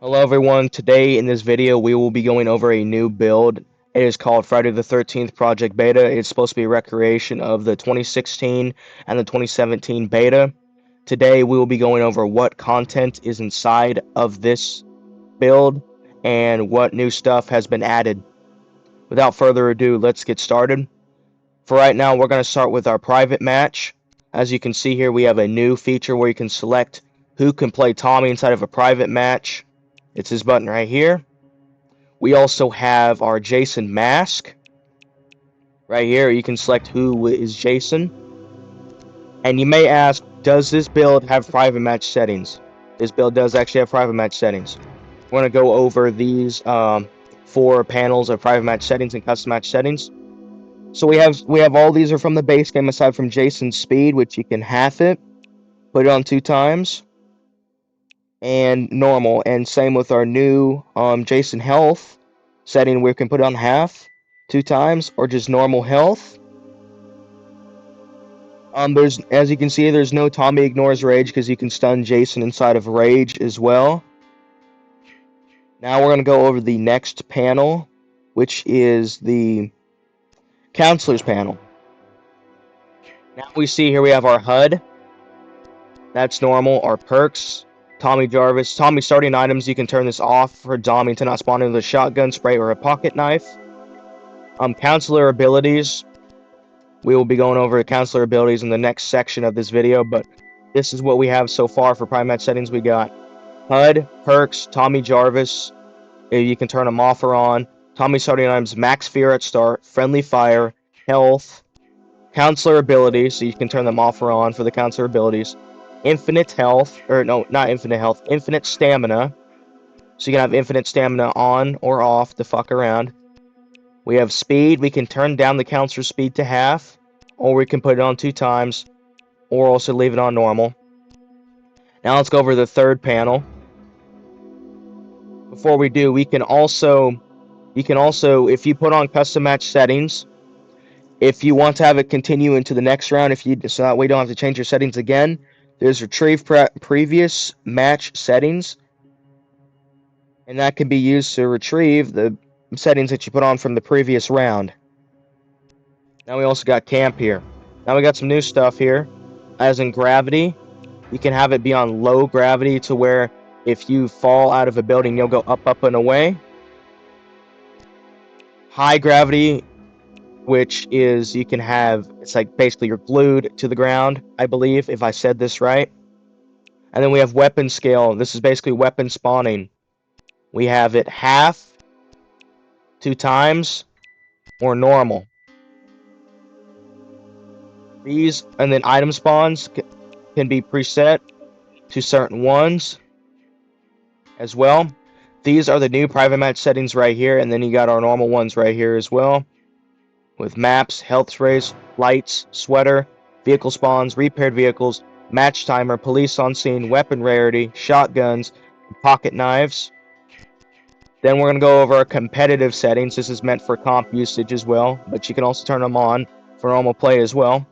Hello everyone, today in this video we will be going over a new build. It is called Friday the 13th Project Beta. It's supposed to be a recreation of the 2016 and the 2017 beta. Today we will be going over what content is inside of this build and what new stuff has been added. Without further ado, let's get started. For right now, we're going to start with our private match. As you can see here, we have a new feature where you can select who can play Tommy inside of a private match. It's this button right here. We also have our Jason mask. Right here, you can select who is Jason. And you may ask, does this build have private match settings? This build does actually have private match settings. We're going to go over these 4 panels of private match settings and custom match settings. So we have all these are from the base game aside from Jason's speed, which you can half it, put it on 2 times, and normal. And same with our new Jason health setting, we can put it on half, 2 times, or just normal health. There's, as you can see, there's no Tommy ignores rage because you can stun Jason inside of rage as well. Now we're gonna go over the next panel, which is the counselors panel. Now we see here we have our HUD. That's normal. Our perks, Tommy Jarvis, Tommy starting items. You can turn this off for Tommy to not spawn into the shotgun, spray, or a pocket knife. Counselor abilities. We will be going over the counselor abilities in the next section of this video, but this is what we have so far for prime match settings. We got HUD, perks, Tommy Jarvis. You can turn them off or on. Tommy starting items, max fear at start, friendly fire, health, counselor abilities, so you can turn them off or on for the counselor abilities. Infinite health, or no, not infinite health, infinite stamina. So you can have infinite stamina on or off to fuck around. We have speed. We can turn down the counselor speed to half, or we can put it on 2 times, or also leave it on normal. Now let's go over the third panel. Before we do, you can also, if you put on custom match settings, if you want to have it continue into the next round, so that way you don't have to change your settings again, there's retrieve previous match settings, and that can be used to retrieve the settings that you put on from the previous round. Now we also got camp here. Now we got some new stuff here, as in gravity. You can have it be on low gravity to where if you fall out of a building, you'll go up, up, and away. High gravity, which is you can have, it's like basically you're glued to the ground, I believe, if I said this right. And then we have weapon scale. This is basically weapon spawning. We have it half, 2 times, or normal. These, and then item spawns can be preset to certain ones as well. These are the new private match settings right here, and then you got our normal ones right here as well, with maps, health sprays, lights, sweater, vehicle spawns, repaired vehicles, match timer, police on scene, weapon rarity, shotguns, pocket knives. Then we're going to go over our competitive settings. This is meant for comp usage as well, but you can also turn them on for normal play as well.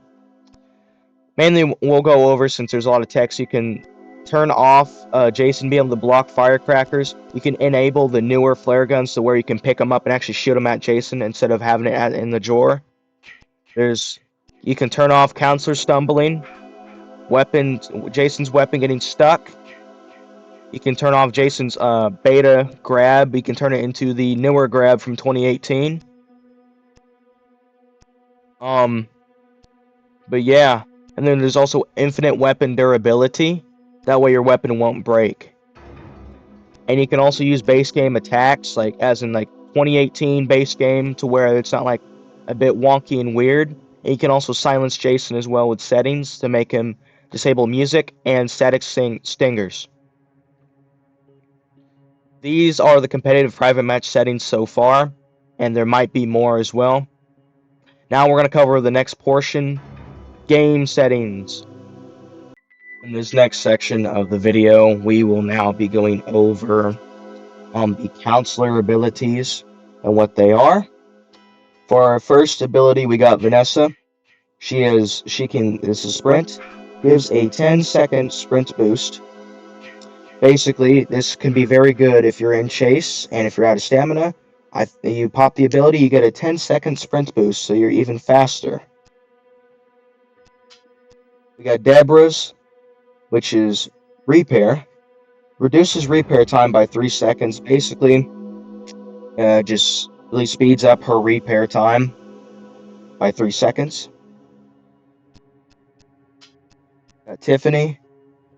Mainly, we'll go over, since there's a lot of text, you can turn off Jason being able to block firecrackers. You can enable the newer flare guns to where you can pick them up and actually shoot them at Jason instead of having it in the drawer. You can turn off counselor stumbling, Jason's weapon getting stuck. You can turn off Jason's beta grab. You can turn it into the newer grab from 2018. But yeah, and then there's also infinite weapon durability. That way your weapon won't break. And you can also use base game attacks, like as in like 2018 base game, to where it's not like a bit wonky and weird. And you can also silence Jason as well with settings to make him disable music and static stingers. These are the competitive private match settings so far, and there might be more as well. Now we're going to cover the next portion, game settings. In this next section of the video, we will now be going over the counselor abilities and what they are. For our first ability, we got Vanessa. This is sprint, gives a 10-second sprint boost. Basically, this can be very good if you're in chase and if you're out of stamina. You pop the ability, you get a 10-second sprint boost, so you're even faster. We got Deborah's, which is repair. Reduces repair time by 3 seconds. Basically, just really speeds up her repair time by 3 seconds. Tiffany,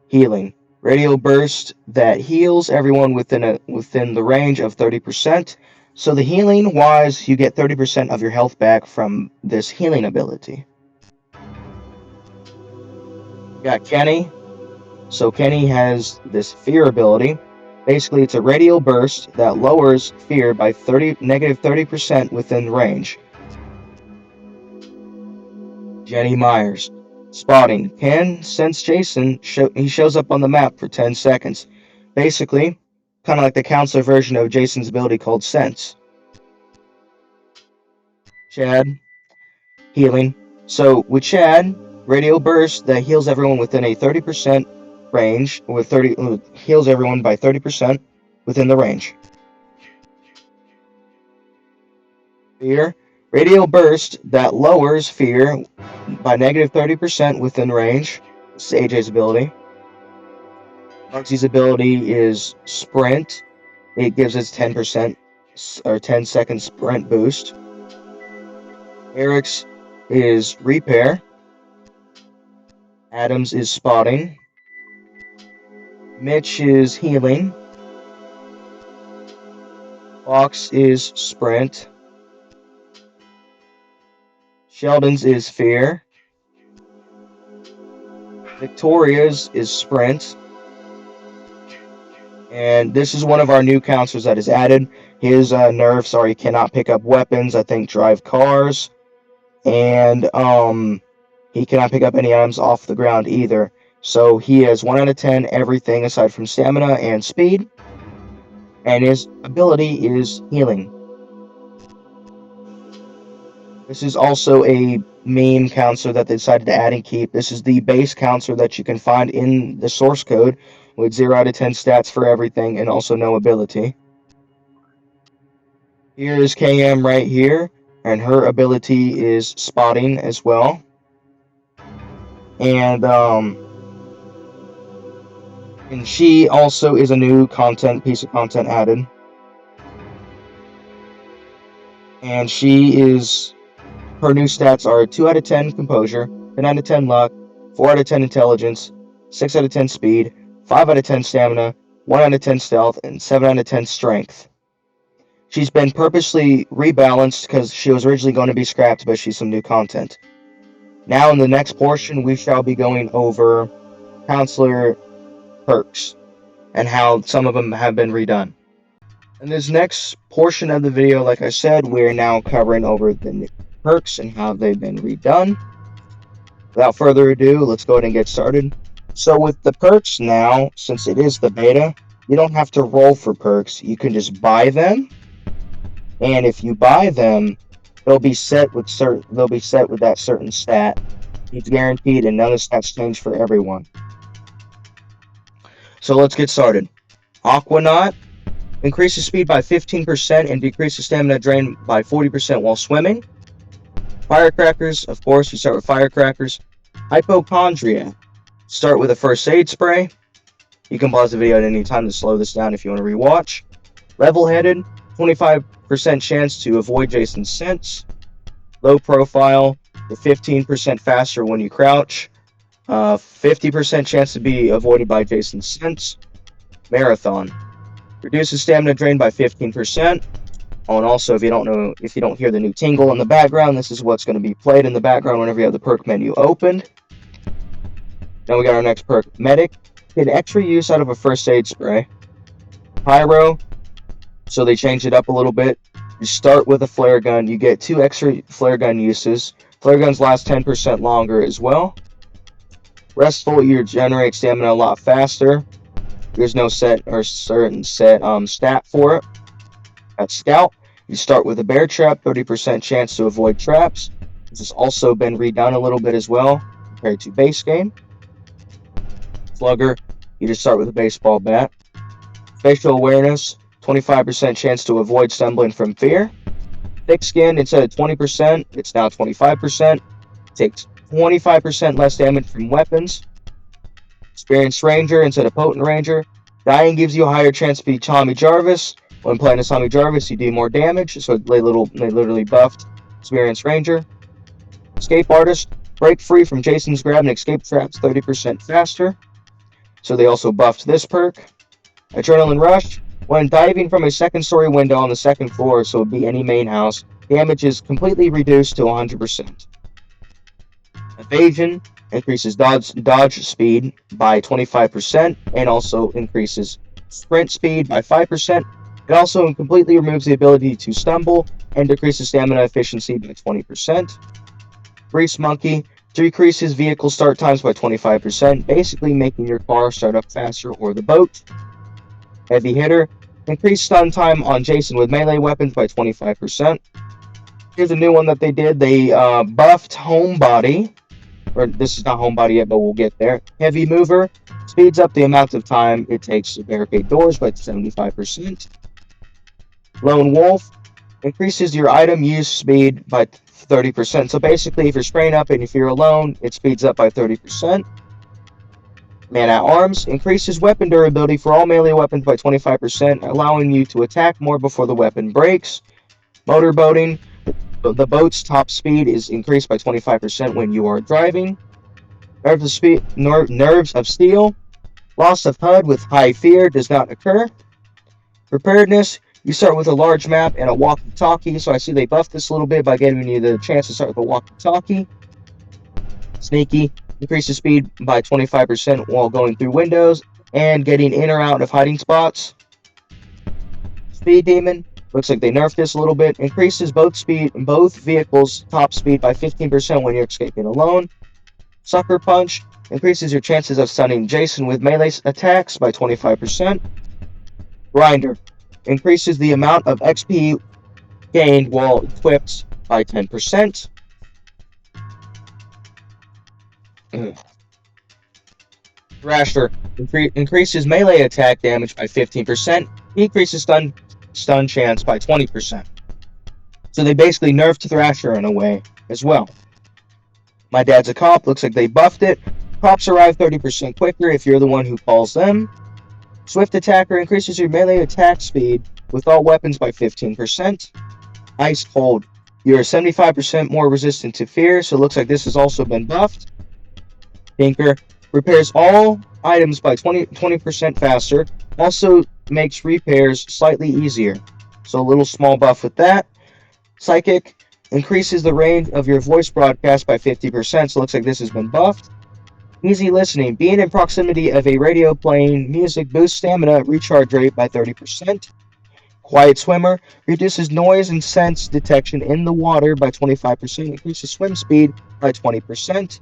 healing. Radial burst that heals everyone within the range of 30%. So the healing wise, you get 30% of your health back from this healing ability. We got Kenny. So Kenny has this fear ability. Basically, it's a radial burst that lowers fear by negative 30% within range. Jenny Myers. Spotting. Can sense Jason. He shows up on the map for 10 seconds. Basically, kind of like the counselor version of Jason's ability called Sense. Chad. Healing. So with Chad, radial burst that heals everyone within a 30% range, heals everyone by 30% within the range. Fear. Radial burst that lowers fear by negative 30% within range. This is AJ's ability. Mugsy's ability is Sprint. It gives us 10% or 10-second sprint boost. Eric's is Repair. Adam's is Spotting. Mitch is Healing. Fox is Sprint. Sheldon's is Fear. Victoria's is Sprint. And this is one of our new counselors that is added. His nerfs are he cannot pick up weapons, I think drive cars, and he cannot pick up any items off the ground either. So he has 1 out of 10 everything aside from stamina and speed. And his ability is Healing. This is also a meme counselor that they decided to add and keep. This is the base counselor that you can find in the source code with 0 out of 10 stats for everything and also no ability. Here is KM right here, and her ability is Spotting as well. And she also is a new piece of content added. And her new stats are 2 out of 10 composure, 10 out of 10 luck, 4 out of 10 intelligence, 6 out of 10 speed, 5 out of 10 stamina, 1 out of 10 stealth, and 7 out of 10 strength. She's been purposely rebalanced because she was originally going to be scrapped, but she's some new content. Now in the next portion, we shall be going over counselor perks and how some of them have been redone. In this next portion of the video, like I said, we're now covering over the new perks and how they've been redone. Without further ado, let's go ahead and get started. So with the perks now, since it is the beta, you don't have to roll for perks. You can just buy them, and if you buy them, they'll be set with that certain stat. It's guaranteed, and none of the stats change for everyone. So let's get started. Aquanaut increases speed by 15% and decreases stamina drain by 40% while swimming. Firecrackers, of course, you start with firecrackers. Hypochondriac, start with a first aid spray. You can pause the video at any time to slow this down if you want to rewatch. Level-headed, 25% chance to avoid Jason's sense. Low profile, 15% faster when you crouch. 50% chance to be avoided by Jason's sense. Marathon, reduces stamina drain by 15%. Oh, and also, if you don't hear the new tingle in the background, this is what's going to be played in the background whenever you have the perk menu opened. Then we got our next perk, Medic. Get extra use out of a first aid spray. Pyro, so they changed it up a little bit. You start with a flare gun, you get 2 extra flare gun uses. Flare guns last 10% longer as well. Restful, you regenerate stamina a lot faster. There's no set or certain stat for it. At Scout, you start with a bear trap, 30% chance to avoid traps. This has also been redone a little bit as well compared to base game. Slugger, You just start with a baseball bat. Facial awareness, 25% chance to avoid stumbling from fear. Thick skin, instead of 20%, it's now 25%. Takes 25% less damage from weapons. Experienced Ranger instead of Potent Ranger. Dying gives you a higher chance to be Tommy Jarvis. When playing as Tommy Jarvis, you do more damage, so they literally buffed Experienced Ranger. Escape Artist, break free from Jason's grab and escape traps 30% faster, so they also buffed this perk. Adrenaline Rush, when diving from a second-story window on the second floor, so it would be any main house, damage is completely reduced to 100%. Evasion increases dodge speed by 25% and also increases sprint speed by 5%. It also completely removes the ability to stumble and decreases stamina efficiency by 20%. Grease Monkey decreases vehicle start times by 25%, basically making your car start up faster or the boat. Heavy Hitter, increased stun time on Jason with melee weapons by 25%. Here's a new one that they did. They buffed Homebody. Or this is not Homebody yet, but we'll get there. Heavy Mover speeds up the amount of time it takes to barricade doors by 75%. Lone Wolf increases your item use speed by 30%. So basically, if you're spraying up and if you're alone, it speeds up by 30%. Man at Arms increases weapon durability for all melee weapons by 25%, allowing you to attack more before the weapon breaks. Motorboating, the boat's top speed is increased by 25% when you are driving. Nerves of Steel, loss of HUD with high fear does not occur. Preparedness, you start with a large map and a walkie-talkie, so I see they buffed this a little bit by giving you the chance to start with a walkie-talkie. Sneaky, increases speed by 25% while going through windows and getting in or out of hiding spots. Speed Demon, looks like they nerfed this a little bit, increases both vehicles' top speed by 15% when you're escaping alone. Sucker Punch, increases your chances of stunning Jason with melee attacks by 25%. Grinder, increases the amount of XP gained while equipped by 10%. Thrasher, increases melee attack damage by 15%, decreases stun chance by 20%. So they basically nerfed Thrasher in a way as well. My Dad's a Cop, looks like they buffed it. Cops arrive 30% quicker if you're the one who calls them. Swift Attacker increases your melee attack speed with all weapons by 15%. Ice Cold, you're 75% more resistant to fear, so it looks like this has also been buffed. Tinker, repairs all items by 20% faster, also makes repairs slightly easier, so a little small buff with that. Psychic, increases the range of your voice broadcast by 50%, so it looks like this has been buffed. Easy Listening, being in proximity of a radio playing music boosts stamina recharge rate by 30%. Quiet Swimmer, reduces noise and sense detection in the water by 25%, increases swim speed by 20%.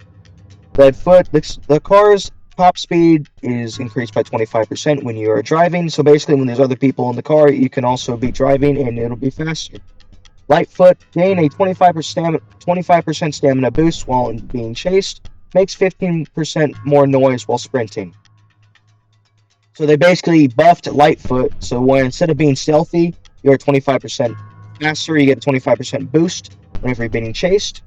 Leadfoot, the car's top speed is increased by 25% when you are driving, so basically when there's other people in the car, you can also be driving and it'll be faster. Lightfoot, gain a 25% stamina boost while being chased, makes 15% more noise while sprinting. So they basically buffed Lightfoot, so when instead of being stealthy, you're 25% faster, you get a 25% boost whenever you're being chased.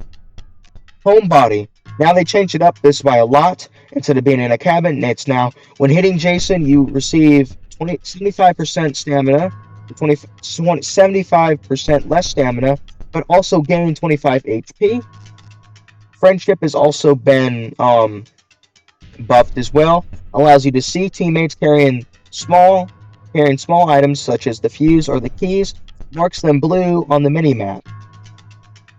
Homebody, now they changed it up this by a lot. Instead of being in a cabin, it's now when hitting Jason, you receive 75% stamina, 75% less stamina, but also gain 25 HP. Friendship has also been buffed as well. Allows you to see teammates carrying small items such as the fuse or the keys, marks them blue on the mini-map.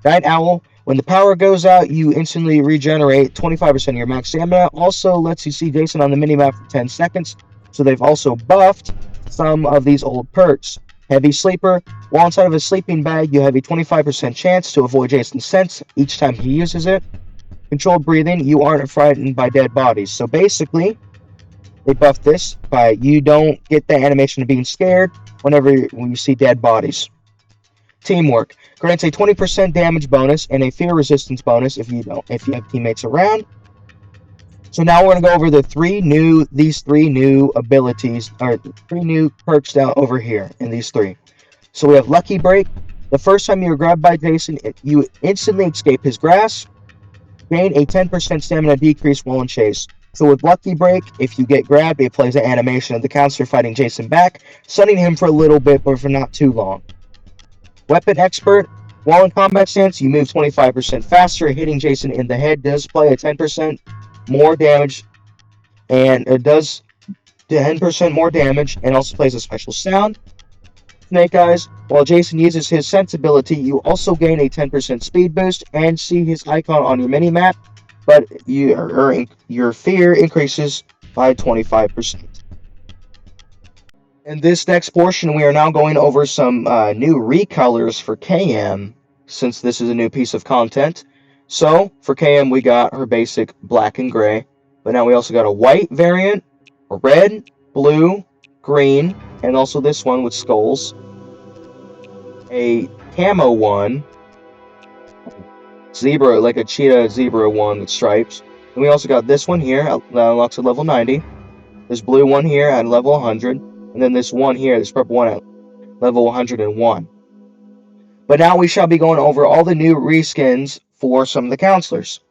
Night Owl, when the power goes out, you instantly regenerate 25% of your max stamina. Also lets you see Jason on the minimap for 10 seconds. So they've also buffed some of these old perks. Heavy Sleeper, while inside of a sleeping bag, you have a 25% chance to avoid Jason's sense each time he uses it. Controlled Breathing, you aren't frightened by dead bodies. So basically, they buffed this by you don't get the animation of being scared when you see dead bodies. Teamwork grants a 20% damage bonus and a fear resistance bonus if you have teammates around. So now we're going to go over these three new abilities, or three new perks down over here in these three. So we have Lucky Break. The first time you are grabbed by Jason, you instantly escape his grasp, gain a 10% stamina decrease while in chase. So with Lucky Break, if you get grabbed, it plays an animation of the counselor fighting Jason back, stunning him for a little bit, but for not too long. Weapon Expert. While in combat stance, you move 25% faster. Hitting Jason in the head does play a 10% more damage, and it does 10% more damage, and also plays a special sound. Snake Eyes. While Jason uses his sensibility, you also gain a 10% speed boost and see his icon on your minimap, but your fear increases by 25%. In this next portion, we are now going over some new recolors for KM, since this is a new piece of content. So, for KM, we got her basic black and gray, but now we also got a white variant, a red, blue, green, and also this one with skulls, a camo one, zebra, like a cheetah zebra one with stripes, and we also got this one here that unlocks at level 90, this blue one here at level 100, and then this one here, this purple one at level 101. But now we shall be going over all the new reskins for some of the counselors.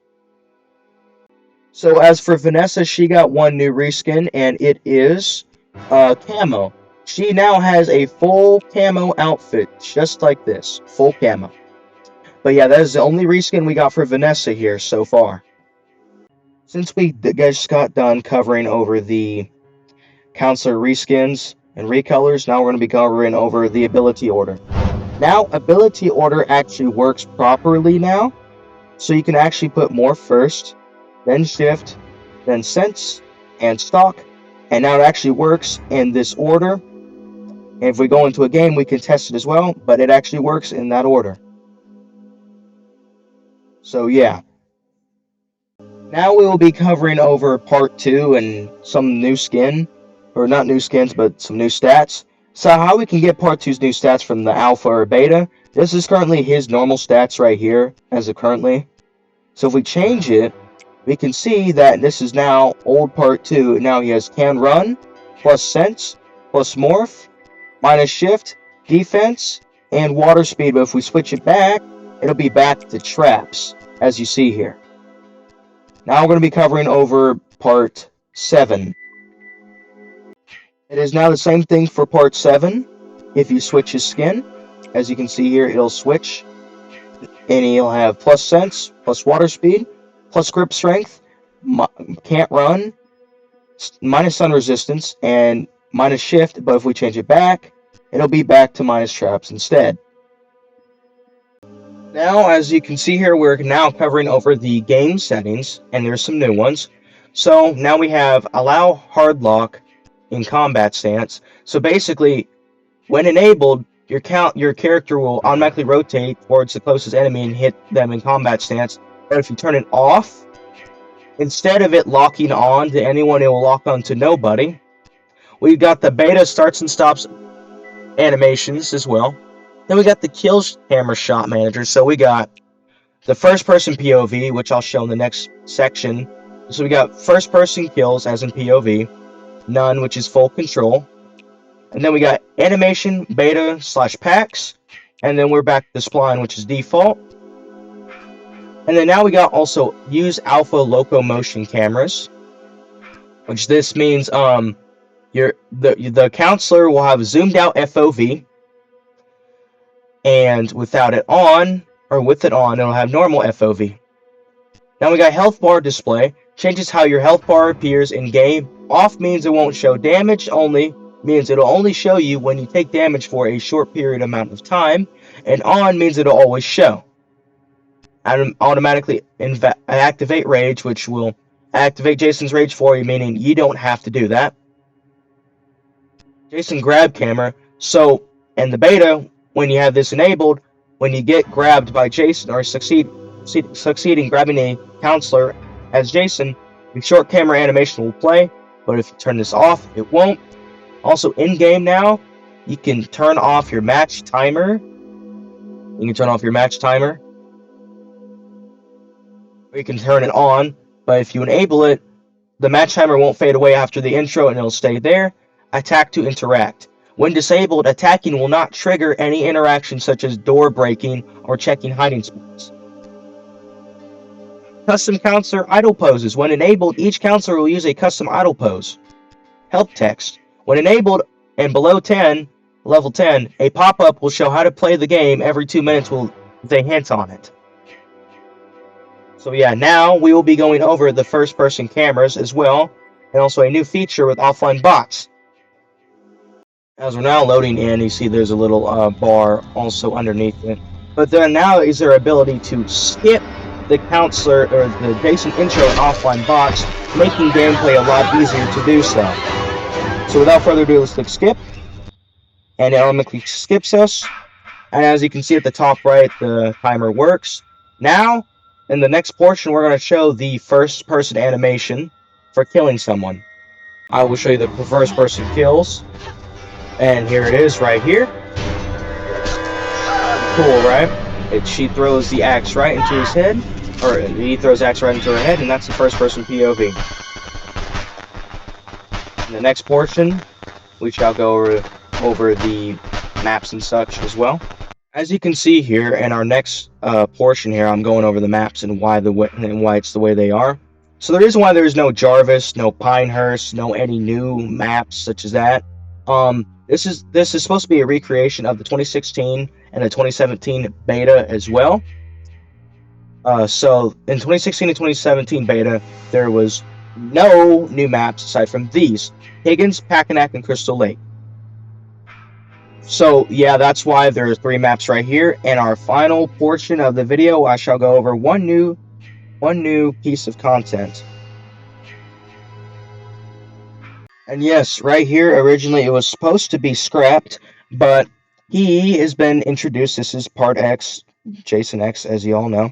So as for Vanessa, she got one new reskin, and it is camo. She now has a full camo outfit, just like this, full camo. But yeah, that is the only reskin we got for Vanessa here so far. Since we just got done covering over the counselor reskins and recolors, now we're going to be covering over the ability order. Now, ability order actually works properly now, so you can actually put more first, then shift, then sense, and stock, and now it actually works in this order. And if we go into a game, we can test it as well, but it actually works in that order. So yeah. Now we will be covering over part 2 and some new skin, or not new skins, but some new stats. So how we can get part 2's new stats from the alpha or beta. This is currently his normal stats right here, as of currently. So if we change it, we can see that this is now old part 2. Now he has can run, plus sense, plus morph, minus shift, defense, and water speed. But if we switch it back, it'll be back to traps, as you see here. Now we're going to be covering over part 7. It is now the same thing for part 7. If you switch his skin, as you can see here, it'll switch, and he'll have plus sense, plus water speed, plus grip strength, can't run, minus sun resistance, and minus shift. But if we change it back, it'll be back to minus traps instead. Now, as you can see here, we're now covering over the game settings, and there's some new ones. So now we have allow hard lock in combat stance. So basically, when enabled, your character will automatically rotate towards the closest enemy and hit them in combat stance. But if you turn it off, instead of it locking on to anyone, it will lock on to nobody. We've got the beta starts and stops animations as well. Then we got the kill camera shot manager. So we got the first person POV, which I'll show in the next section. So we got first person kills as in POV, none, which is full control. And then we got animation, beta / packs. And then we're back to spline, which is default. And then now we got also use alpha locomotion cameras, which this means the counselor will have zoomed out FOV. And without it on, or with it on, it'll have normal FOV. Now we got health bar display. Changes how your health bar appears in game. Off means it won't show damage only. Means it'll only show you when you take damage for a short period amount of time. And on means it'll always show. And automatically activate rage, which will activate Jason's rage for you, meaning you don't have to do that. Jason grab camera. So in the beta, when you have this enabled, when you get grabbed by Jason or succeeding grabbing a counselor as Jason, the short camera animation will play, but if you turn this off, it won't. Also, in-game now, you can turn off your match timer. Or you can turn it on, but if you enable it, The match timer won't fade away after the intro and it'll stay there. Attack to interact. When disabled, attacking will not trigger any interaction such as door breaking or checking hiding spots. Custom Counselor idle poses. When enabled, each counselor will use a custom idle pose. Help text. When enabled and below 10, level 10, a pop-up will show how to play the game every 2 minutes with a hint on it. So yeah, now we will be going over the first-person cameras as well, and also a new feature with offline bots. As we're now loading in, you see there's a little bar also underneath it. But then now is their ability to skip the counselor or the Jason intro and offline bots, making gameplay a lot easier to do so. So without further ado, let's click skip, and it automatically skips us. And as you can see at the top right, the timer works. Now, in the next portion, we're going to show the first-person animation for killing someone. I will show you the first-person kills, and here it is right here. Cool, right? She throws the axe right into his head, or he throws the axe right into her head, and that's the first-person POV. In the next portion, we shall go over the maps and such as well. As you can see here in our next portion here, I'm going over the maps and why it's the way they are. So the reason why there is no Jarvis, no Pinehurst, no any new maps such as that. This is supposed to be a recreation of the 2016 and the 2017 beta as well. So in 2016 and 2017 beta, there was no new maps aside from these: Higgins, Packanack, and Crystal Lake. So yeah, that's why there's 3 maps right here. In our final portion of the video, I shall go over one new piece of content. And yes, right here, originally it was supposed to be scrapped, but he has been introduced. This is Part X, Jason X, as you all know.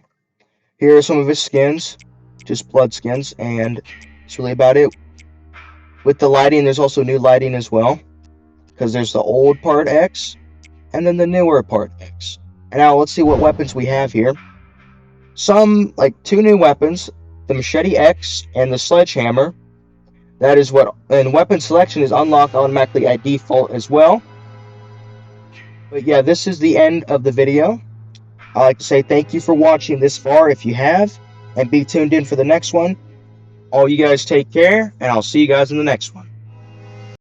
Here are some of his skins, just blood skins, and that's really about it. With the lighting, there's also new lighting as well, because there's the old Part X and then the newer Part X. And now let's see what weapons we have here. Some, like 2 new weapons, the Machete X and the Sledgehammer. That is what, and weapon selection is unlocked automatically at default as well. But yeah, this is the end of the video. I'd like to say thank you for watching this far if you have, and be tuned in for the next one. All you guys take care, and I'll see you guys in the next one.